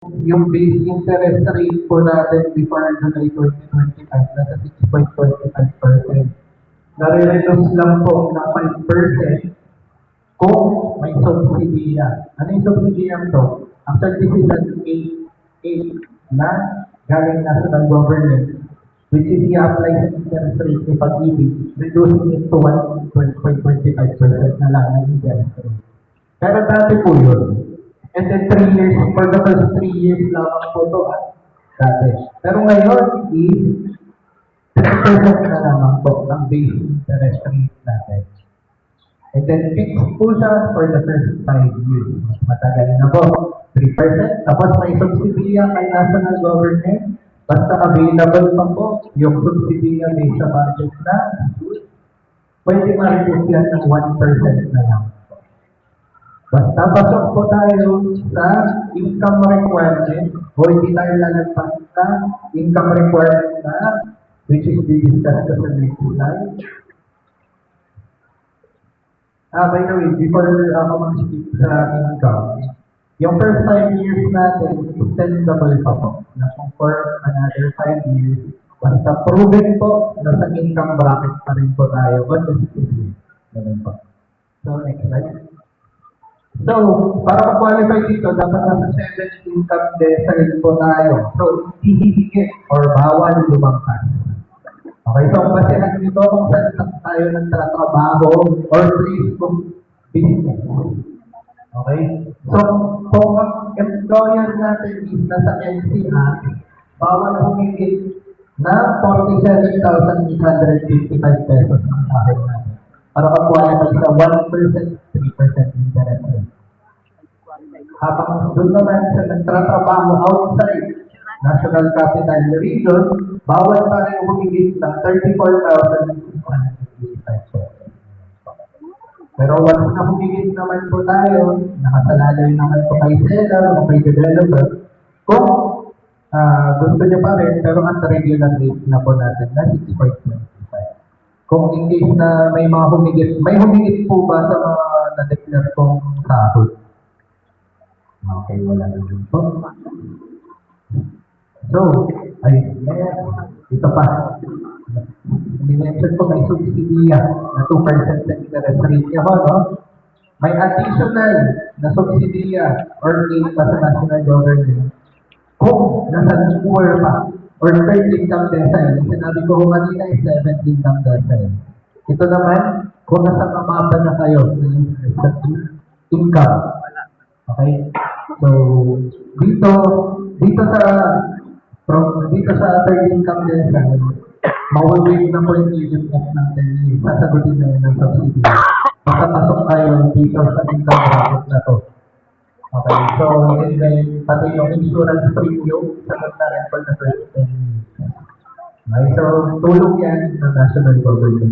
yung base interest rate po natin before July 2025 nasa 6.25%. Nare-reduce lang po ng 5% kung may subsidiya. Ano yung subsidiya to? After this is an 8 na galing national government, which is i-apply sa interest rate ni Pag-ibig, reducing it to 1.25% na lang ng interest rate. Pero dati po yun. And then 3 years, for the first 3 years lamang po ito dati. Pero ngayon is 3% na lamang po ng base interest rate natin. And then fixed po siya for the first 5 years. Matagal na po. 3%. Tapos may subsidiya kay national government. Basta available pa po yung subsidiya based sa budget na pwede ma-reduce yan ng 1% na lang. Basta pasok po tayo sa income requirement o hindi tayo lalagpas sa income requirement na which is discussed sa next slide. By the way, before ako mag-speak sa income, yung first 5 years natin, extendable pa po. Na kung for another 5 years, basta proven po na sa income bracket pa rin po tayo. But ganun po. So, next slide. So, para ma-qualify dito, dapat nasa 7 income decile po tayo. So, hihigit or bawal lumangkas. Okay, so ang basihan nito kung saan tayo nagtatrabaho or place of business. Okay? So, kung ang employer natin is nasa NCR, bawal humigit na 47,855 pesos ang sahod natin. Para mag-qualify sa 1%, 3% interest rate. Habang doon naman sa nagtatrabaho outside National Capital Region, bawal tayo humigit ng 34,685 pesos. Pero once na humigit naman po tayo, nakasalalay naman po kay seller o kay developer, kung gusto niya pa rin, pero at regular rate na po natin na 6.25. Kung in case na may mga humigit, may humigit po ba sa mga na-declare kong sahod? Okay, wala naman po. So, ito pa. Dimension po may subsidiya na 2% sa interest rate ako, no? May additional na subsidiya or aid pa sa national government. Kung nasa poor pa, or third income decile, sinabi ko kanina is 7th income decile. Ito naman, kung nasa mababa na kayo sa income. Okay? So, dito sa third income decile, mawawin na po yung agent of ng 10 years. Sasagutin na yun ng subsidy. Makapasok tayo dito sa income bracket na to. Okay, so, and then, pati yung insurance premium, sagot na rin for the first 10 years. Okay, so, tulong yan ng national government.